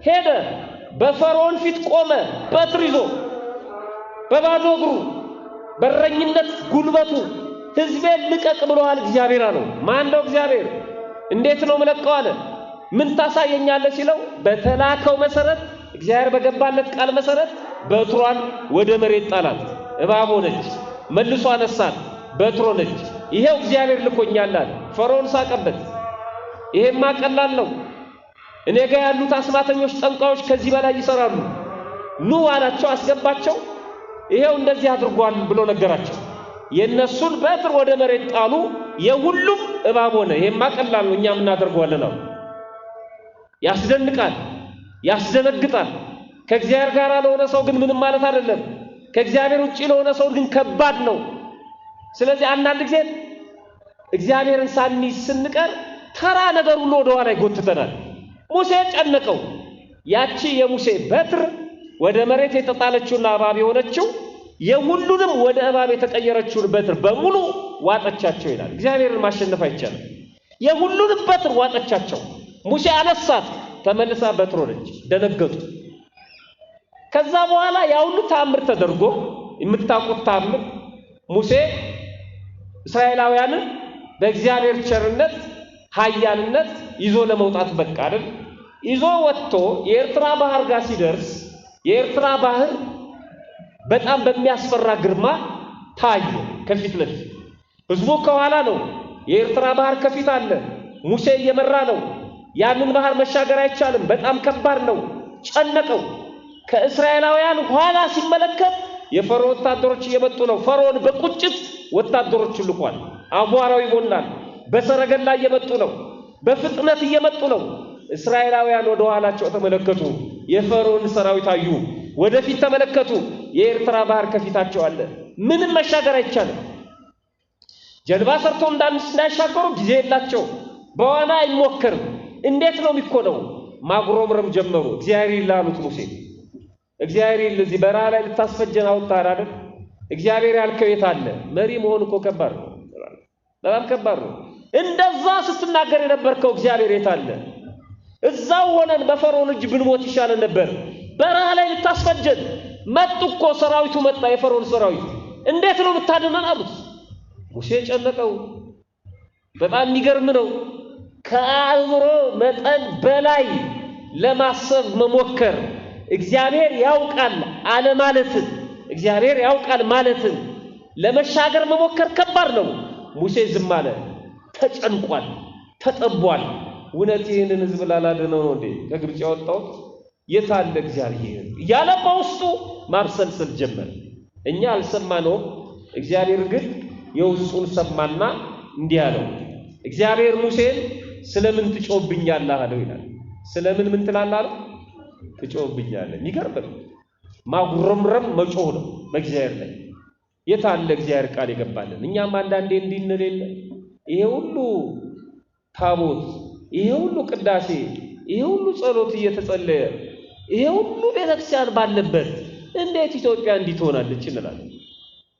S2: ሄደ በፈርዖን ፊት ቆመ በትር ይዞ በባዶ እግሩ በረኝነት ጉልበቱ ሕዝቤን ልቀቅ ብሎአል እግዚአብሔር አለው ማን ነው እግዚአብሔር እንዴት ነው መለቀው አለ ምን ታሳየኛለህ ሲለው በተላከው መሰረት እግዚአብሔር በገባለት ቃል መሰረት በትሯን ወደ መሬት ጣላት እባብ ሆነች መልሶ አነሳት በትር ሆነች ይሄው እግዚአብሔር ልኮኛል አለ ፈርዖን ሳቀበት ይሄማ ቀላል ነው እኔ ጋር ያሉት አስማተኞች ጠንቋዮች ከዚህ በላይ ይሰራሉ ኑ አላቸው አስገባቸው ይሄው እንደዚህ አድርጓል ብሎ ነገራቸው የነሱን በትር ወደ መሬት ጣሉ የሁሉም እባብ ሆነ ይሄማ ቀላል ነው እኛም እናደርገዋለን ነው ያስደንቃል ያስደነግጣል ከእግዚአብሔር ጋር ለሆነ ሰው ግን ምንም ማለት አይደለም ከእግዚአብሔር ውጪ ለሆነ ሰው ግን ከባድ ነው ስለዚህ አንዳንድ ጊዜ እግዚአብሔርን ሳንይዝ ስንቀር ተራ ነገር ሁሉ ወደ ኋላ ይጎትተናል ሙሴ ጨነቀው ያቺ የሙሴ በትር ወደ መሬት የተጣለችውና እባብ የሆነችው የሁሉንም ወደ እባብ የተቀየረችውን በትር በሙሉ ዋጠቻቸው ይላል እግዚአብሔርን ማሸነፍ አይቻልም የሁሉንም በትር ዋጠቻቸው ሙሴ አነሳት ተመልሳ በትር ሆነች ደነገጡ ከዛ በኋላ ያ ሁሉ ተአምር ተደርጎ የምታውቁት ተአምር ሙሴ እስራኤላውያንን በእግዚአብሔር ቸርነት ኃያልነት ይዞ ለመውጣት በቃ አይደል ይዞ ወጥቶ የኤርትራ ባህር ጋር ሲደርስ የኤርትራ ባህር በጣም በሚያስፈራ ግርማ ታየ ከፊት ለፊት ህዝቡ ከኋላ ነው የኤርትራ ባህር ከፊት አለ ሙሴ እየመራ ነው ያንን ባህር መሻገር አይቻልም በጣም ከባድ ነው ጨነቀው ከእስራኤላውያን ኋላ ሲመለከት የፈርዖን ወታደሮች እየመጡ ነው ፈርዖን በቁጭት ወታደሮች ልኳል አቧራው ይቦናል በሰረገላ እየመጡ ነው በፍጥነት እየመጡ ነው እስራኤላውያን ወደ ኋላቸው ተመለከቱ የፈርዖን ሰራዊት አዩ ወደፊት ተመለከቱ የኤርትራ ባህር ከፊታቸው አለ ምንም መሻገር አይቻልም ጀልባ ሰርቶ እንዳይሻገሩ ጊዜ የላቸው በዋና አይሞከርም እንዴት ነው የሚኮነው ማጉረምረም ጀመሩ እግዚአብሔር ይላሉት ሙሴ እግዚአብሔር ለዚህ በረሃ ላይ ልታስፈጀን አውጣር አይደል እግዚአብሔር ያልከው የት አለ መሪ መሆን እኮ ከባድ ነው በጣም ከባድ ነው እንደዛ ስትናገር የነበርከው እግዚአብሔር የት አለ እዛው ሆነን በፈርዖን እጅ ብንሞት ይሻለን ነበር በረሃ ላይ ልታስፈጀን መጡ እኮ ሰራዊቱ መጣ የፈርዖን ሰራዊት እንዴት ነው ብታድነን አሉት ሙሴ ጨነቀው በጣም የሚገርም ነው ከአእምሮ መጠን በላይ ለማሰብ መሞከር እግዚአብሔር ያውቃል አለ ማለት እግዚአብሔር ያውቃል ማለት ለመሻገር መሞከር ከባድ ነው ሙሴ ዝም አለ ተጨንቋል ተጠቧል ወነት ይሄንን ህዝብ ላላደነው ነው እንዴ ከግብጽ ያወጣው የታለ እግዚአብሔር ያለ በውስጡ ማብሰልሰል ጀመረ እኛ አልሰማነው እግዚአብሔር ግን የውስጡን ሰማና እንዲህ አለው እግዚአብሔር ሙሴን ስለምን ትጮብኛለህ አለው ይላል ስለምን ምን ትላለህ አለው ትጮብኛለህ ይገርም ማጉረምረም መጮህ ነው በእግዚአብሔር ላይ የታለ እግዚአብሔር ቃል ይገባልን እኛም አንዳንዴ እንዲነለለ ይሄ ሁሉ ታቦት ይሄ ሁሉ ቅዳሴ ይሄ ሁሉ ጸሎት እየተጸለየ ይሄ ሁሉ ቤተክርስቲያን ባለበት እንዴት ኢትዮጵያ እንዲህ ትሆናለች እንላለን?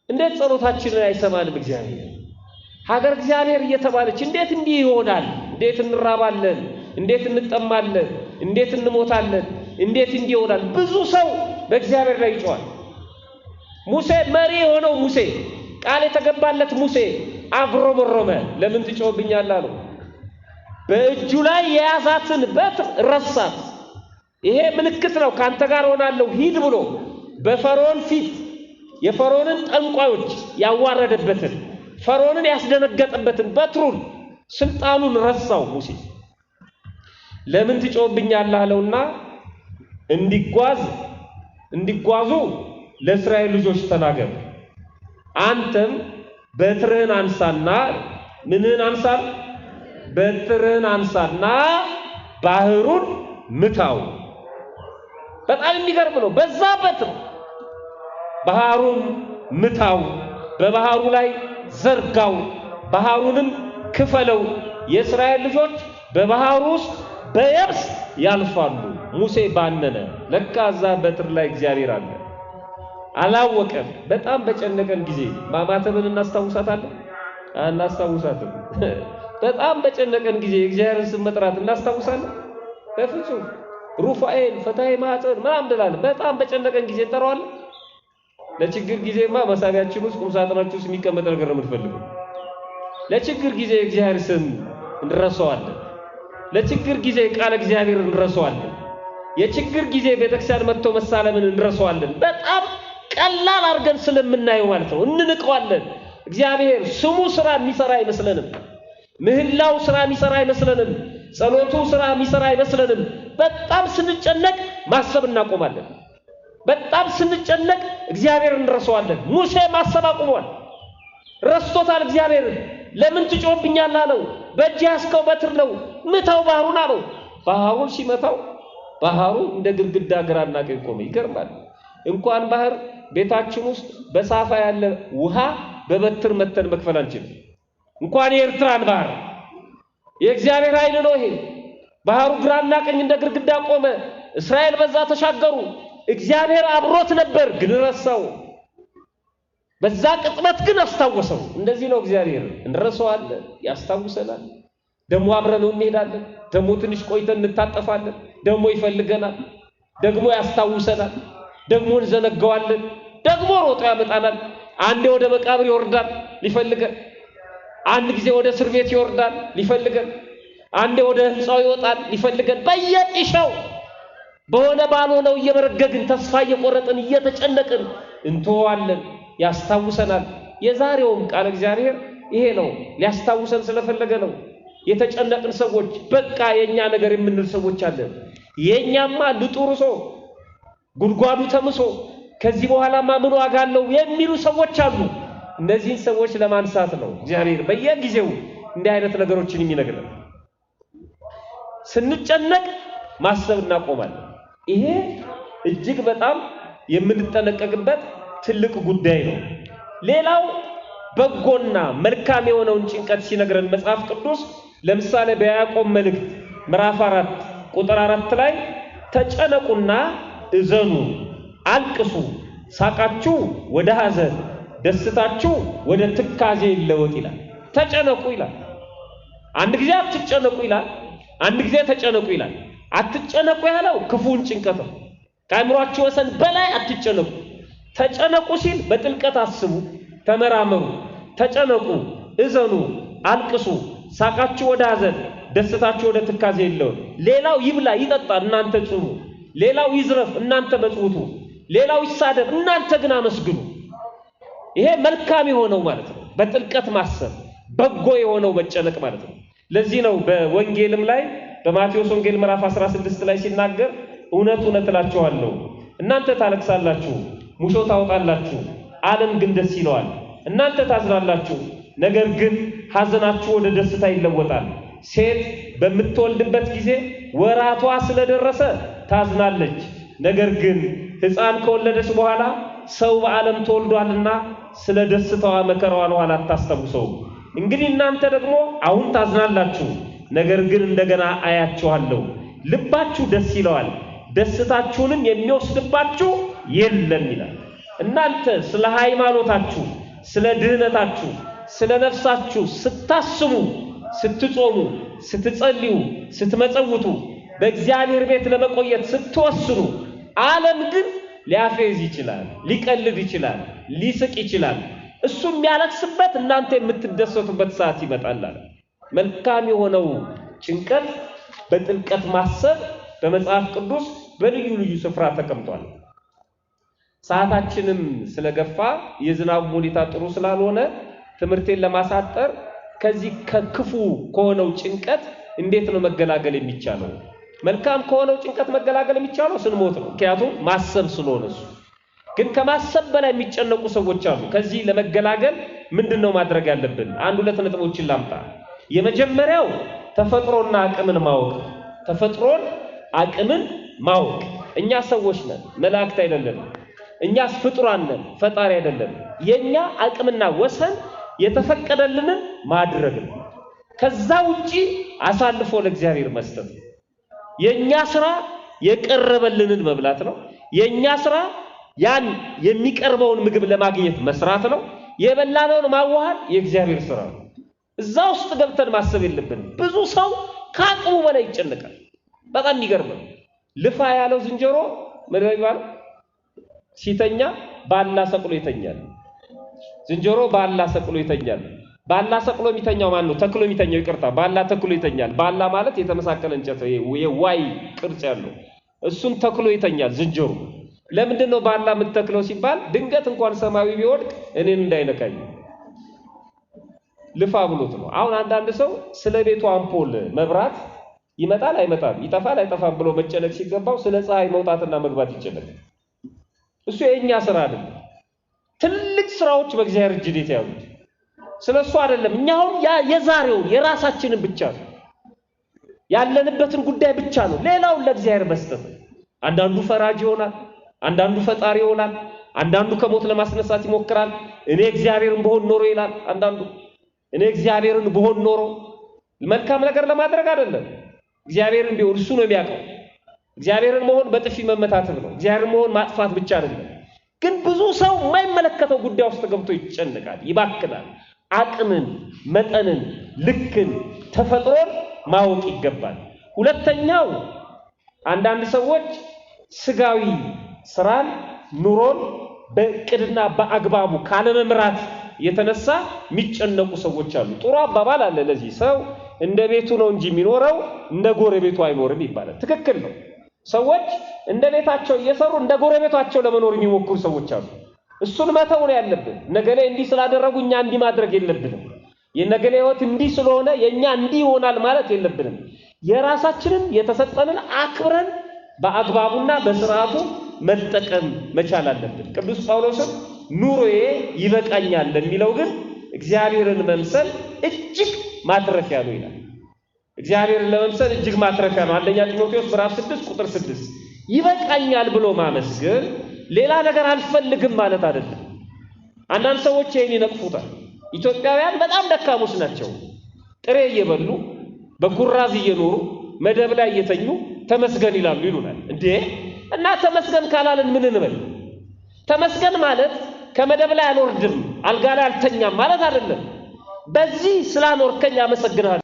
S2: እንዴት ጸሎታችንን አይሰማንም እግዚአብሔር? ሀገር እግዚአብሔር እየተባለች እንዴት እንዲህ ይሆናል? እንዴት እንራባለን? እንዴት እንጠማለን? እንዴት እንሞታለን? እንዴት እንዲህ ይሆናል? ብዙ ሰው በእግዚአብሔር ላይ ይጮሃል። ሙሴ መሪ የሆነው ሙሴ ቃል የተገባለት ሙሴ አጉረመረመ። ለምን ትጮህብኛለህ አለው። በእጁ ላይ የያዛትን በትር ረሳት። ይሄ ምልክት ነው ካንተ ጋር ሆናለሁ ሂድ ብሎ በፈርዖን ፊት የፈርዖንን ጠንቋዮች ያዋረደበትን ፈርዖንን ያስደነገጠበትን በትሩን ስልጣኑን ረሳው ሙሴ። ለምን ትጮህብኛለህ አለውና እንዲጓዙ ለእስራኤል ልጆች ተናገር። አንተም በትርህን አንሳና ምንህን አንሳል? በትርህን አንሳና ባህሩን ምታው። በጣም የሚገርም ነው። በዛ በትር ባህሩን ምታው፣ በባህሩ ላይ ዘርጋው፣ ባህሩንም ክፈለው። የእስራኤል ልጆች በባህሩ ውስጥ በየብስ ያልፋሉ። ሙሴ ባነነ። ለካ እዛ በትር ላይ እግዚአብሔር አለ። አላወቀም። በጣም በጨነቀን ጊዜ ማማተብን እናስታውሳታለን? አናስታውሳትም። በጣም በጨነቀን ጊዜ እግዚአብሔርን ስም መጥራት እናስታውሳለን? በፍጹም። ሩፋኤል ፈታሄ ማኅፀን ምናምን እንላለን። በጣም በጨነቀን ጊዜ እንጠራዋለን? ለችግር ጊዜማ መሳቢያችን ውስጥ ቁምሳጥናችን ውስጥ የሚቀመጥ ነገር ነው የምትፈልገው። ለችግር ጊዜ እግዚአብሔር ስም እንረሳዋለን። ለችግር ጊዜ ቃል እግዚአብሔር እንረሳዋለን። የችግር ጊዜ ቤተክርስቲያን መጥቶ መሳለምን እንረሳዋለን። በጣም ቀላል አድርገን ስለምናየው ማለት ነው። እንንቀዋለን። እግዚአብሔር ስሙ ስራ የሚሰራ አይመስለንም። ምህላው ስራ የሚሰራ አይመስለንም። ጸሎቱ ስራ የሚሰራ አይመስለንም። በጣም ስንጨነቅ ማሰብ እናቆማለን። በጣም ስንጨነቅ እግዚአብሔር እንረሳዋለን። ሙሴ ማሰብ አቁሟል። ረስቶታል እግዚአብሔርን። ለምን ትጮህብኛለህ አለው። በእጅ ያዝከው በትር ነው፣ ምታው ባህሩን አለው። ባህሩን ሲመታው ባህሩ እንደ ግድግዳ ግራና ቀኝ ቆመ። ይገርማል። እንኳን ባህር ቤታችን ውስጥ በሳፋ ያለ ውሃ በበትር መተን መክፈል አንችልም። እንኳን የኤርትራን ባህር። የእግዚአብሔር ኃይል ነው ይሄ። ባህሩ ግራና ቀኝ እንደ ግድግዳ ቆመ። እስራኤል በዛ ተሻገሩ። እግዚአብሔር አብሮት ነበር ግን ረሳው። በዛ ቅጽበት ግን አስታወሰው። እንደዚህ ነው እግዚአብሔር። እንረሳዋለን፣ ያስታውሰናል። ደሞ አብረን እንሄዳለን። ደሞ ትንሽ ቆይተን እንታጠፋለን። ደሞ ይፈልገናል። ደግሞ ያስታውሰናል። ደግሞ እንዘነጋዋለን። ደግሞ ሮጦ ያመጣናል። አንዴ ወደ መቃብር ይወርዳል ሊፈልገን፣ አንድ ጊዜ ወደ እስር ቤት ይወርዳል ሊፈልገን፣ አንዴ ወደ ህንጻው ይወጣል ሊፈልገን። በየጥሻው በሆነ ባልሆነው እየበረገግን ተስፋ እየቆረጥን እየተጨነቅን እንተዋለን። ያስታውሰናል። የዛሬውም ቃል እግዚአብሔር ይሄ ነው። ሊያስታውሰን ስለፈለገ ነው። የተጨነቅን ሰዎች በቃ የኛ ነገር የምንል ሰዎች አለን። የኛማ ልጡርሶ ጉድጓዱ ተምሶ ከዚህ በኋላማ ምን ዋጋ አለው የሚሉ ሰዎች አሉ። እነዚህን ሰዎች ለማንሳት ነው እግዚአብሔር በየጊዜው እንዲህ አይነት ነገሮችን የሚነግረን። ስንጨነቅ ማሰብ እናቆማለን። ይሄ እጅግ በጣም የምንጠነቀቅበት ትልቅ ጉዳይ ነው። ሌላው በጎና መልካም የሆነውን ጭንቀት ሲነግረን መጽሐፍ ቅዱስ ለምሳሌ በያዕቆብ መልእክት ምዕራፍ 4 ቁጥር 4 ላይ ተጨነቁና እዘኑ፣ አልቅሱ፣ ሳቃችሁ ወደ ሐዘን፣ ደስታችሁ ወደ ትካዜ ይለወጥ ይላል። ተጨነቁ ይላል። አንድ ጊዜ አትጨነቁ ይላል፣ አንድ ጊዜ ተጨነቁ ይላል። አትጨነቁ ያለው ክፉን ጭንቀት ነው። ከአእምሯችሁ ወሰን በላይ አትጨነቁ። ተጨነቁ ሲል በጥልቀት አስቡ፣ ተመራመሩ። ተጨነቁ፣ እዘኑ፣ አልቅሱ፣ ሳቃችሁ ወደ ሐዘን፣ ደስታችሁ ወደ ትካዜ ይለወጥ። ሌላው ይብላ ይጠጣ፣ እናንተ ጹሙ። ሌላው ይዝረፍ፣ እናንተ መጽውቱ። ሌላው ይሳደብ፣ እናንተ ግን አመስግኑ። ይሄ መልካም የሆነው ማለት ነው። በጥልቀት ማሰብ፣ በጎ የሆነው መጨነቅ ማለት ነው። ለዚህ ነው በወንጌልም ላይ በማቴዎስ ወንጌል ምዕራፍ 16 ላይ ሲናገር እውነት እውነት እላችኋለሁ እናንተ ታለቅሳላችሁ፣ ሙሾ ታወጣላችሁ፣ ዓለም ግን ደስ ይለዋል። እናንተ ታዝናላችሁ፣ ነገር ግን ሐዘናችሁ ወደ ደስታ ይለወጣል። ሴት በምትወልድበት ጊዜ ወራቷ ስለደረሰ ታዝናለች፣ ነገር ግን ሕፃን ከወለደች በኋላ ሰው በዓለም ተወልዷልና ስለ ደስታዋ መከራዋን ኋላ አታስታውሰውም። እንግዲህ እናንተ ደግሞ አሁን ታዝናላችሁ፣ ነገር ግን እንደገና አያችኋለሁ፣ ልባችሁ ደስ ይለዋል፣ ደስታችሁንም የሚወስድባችሁ የለም ይላል። እናንተ ስለ ሃይማኖታችሁ፣ ስለ ድህነታችሁ፣ ስለ ነፍሳችሁ ስታስቡ፣ ስትጾሙ፣ ስትጸልዩ፣ ስትመጸውቱ፣ በእግዚአብሔር ቤት ለመቆየት ስትወስኑ፣ ዓለም ግን ሊያፌዝ ይችላል፣ ሊቀልድ ይችላል፣ ሊስቅ ይችላል። እሱ የሚያለቅስበት እናንተ የምትደሰቱበት ሰዓት ይመጣል። መልካም የሆነው ጭንቀት በጥልቀት ማሰብ በመጽሐፍ ቅዱስ በልዩ ልዩ ስፍራ ተቀምጧል። ሰዓታችንም ስለገፋ የዝናቡ ሁኔታ ጥሩ ስላልሆነ ትምህርቴን ለማሳጠር ከዚህ ከክፉ ከሆነው ጭንቀት እንዴት ነው መገላገል የሚቻለው? መልካም ከሆነው ጭንቀት መገላገል የሚቻለው ስንሞት ነው። ምክንያቱም ማሰብ ስለሆነ እሱ። ግን ከማሰብ በላይ የሚጨነቁ ሰዎች አሉ። ከዚህ ለመገላገል ምንድነው ማድረግ ያለብን? አንድ ሁለት ነጥቦችን ላምጣ። የመጀመሪያው ተፈጥሮና አቅምን ማወቅ። ተፈጥሮን አቅምን ማወቅ። እኛ ሰዎች ነን፣ መላእክት አይደለንም። እኛስ ፍጡራን ነን፣ ፈጣሪ አይደለም። የኛ አቅምና ወሰን የተፈቀደልንን ማድረግ ነው። ከዛ ውጪ አሳልፎ ለእግዚአብሔር መስጠት። የኛ ስራ የቀረበልንን መብላት ነው። የኛ ስራ ያን የሚቀርበውን ምግብ ለማግኘት መስራት ነው። የበላነውን ማዋሃድ የእግዚአብሔር ስራ ነው። እዛ ውስጥ ገብተን ማሰብ የለብንም። ብዙ ሰው ከአቅሙ በላይ ይጨነቃል። በጣም የሚገርም ነው። ልፋ ያለው ዝንጀሮ መደባል ሲተኛ ባላ ሰቅሎ ይተኛል። ዝንጀሮ ባላ ሰቅሎ ይተኛል። ባላ ሰቅሎ የሚተኛው ማን ነው? ተክሎ የሚተኛው ይቅርታ፣ ባላ ተክሎ ይተኛል። ባላ ማለት የተመሳከለ እንጨት የዋይ ቅርጽ ያለው እሱን ተክሎ ይተኛል ዝንጀሮ። ለምንድን ነው ባላ የምትተክለው ሲባል ድንገት እንኳን ሰማያዊ ቢወድቅ እኔን እንዳይነካኝ ልፋ ብሎት ነው። አሁን አንዳንድ ሰው ስለ ቤቱ አምፖል መብራት ይመጣል አይመጣም፣ ይጠፋል አይጠፋም ብሎ መጨነቅ ሲገባው ስለ ፀሐይ መውጣትና መግባት ይጨነቃል። እሱ የኛ ስራ አይደለም። ትልቅ ስራዎች በእግዚአብሔር እጅ ነው ያሉት። ስለሱ አይደለም። እኛ አሁን የዛሬው የራሳችንን ብቻ ነው ያለንበትን ጉዳይ ብቻ ነው ሌላውን ለእግዚአብሔር መስጠት። አንዳንዱ ፈራጅ ይሆናል፣ አንዳንዱ ፈጣሪ ይሆናል፣ አንዳንዱ ከሞት ለማስነሳት ይሞክራል። እኔ እግዚአብሔርን በሆን ኖሮ ይላል አንዳንዱ። እኔ እግዚአብሔርን በሆን ኖሮ መልካም ነገር ለማድረግ አይደለም። እግዚአብሔርን ቢሆን እሱ ነው የሚያውቀው። እግዚአብሔርን መሆን በጥፊ መመታተብ ነው። እግዚአብሔርን መሆን ማጥፋት ብቻ አይደለም። ግን ብዙ ሰው የማይመለከተው ጉዳይ ውስጥ ገብቶ ይጨነቃል፣ ይባክናል። አቅምን፣ መጠንን፣ ልክን፣ ተፈጥሮን ማወቅ ይገባል። ሁለተኛው አንዳንድ ሰዎች ስጋዊ ስራን ኑሮን በእቅድና በአግባቡ ካለመምራት የተነሳ የሚጨነቁ ሰዎች አሉ። ጥሩ አባባል አለ ለዚህ ሰው እንደ ቤቱ ነው እንጂ የሚኖረው እንደ ጎረቤቱ አይኖርም ይባላል። ትክክል ነው። ሰዎች እንደ ቤታቸው እየሰሩ እንደ ጎረቤታቸው ለመኖር የሚሞክሩ ሰዎች አሉ። እሱን መተው ነው ያለብን። ነገሌ እንዲህ ስላደረጉ እኛ እንዲህ ማድረግ የለብንም። የነገሌ ህይወት እንዲህ ስለሆነ የኛ እንዲህ ይሆናል ማለት የለብንም። የራሳችንን የተሰጠንን አክብረን በአግባቡና በስርዓቱ መጠቀም መቻል አለብን። ቅዱስ ጳውሎስም ኑሮዬ ይበቃኛል ለሚለው ግን እግዚአብሔርን መምሰል እጅግ ማትረፊያ ነው ይላል። እግዚአብሔርን ለመምሰል እጅግ ማትረፊያ ነው። አንደኛ ጢሞቴዎስ ምዕራፍ 6 ቁጥር 6 ይበቃኛል ብሎ ማመስገን ሌላ ነገር አልፈልግም ማለት አይደለም። አንዳንድ ሰዎች ይሄን ይነቅፉታል። ኢትዮጵያውያን በጣም ደካሞች ናቸው። ጥሬ እየበሉ በኩራዝ እየኖሩ መደብ ላይ እየተኙ ተመስገን ይላሉ ይሉናል። እንዴ እና ተመስገን ካላልን ምን እንበል? ተመስገን ማለት ከመደብ ላይ አልወርድም አልጋ ላይ አልተኛም ማለት አይደለም። በዚህ ስላኖርከኝ አመሰግናለሁ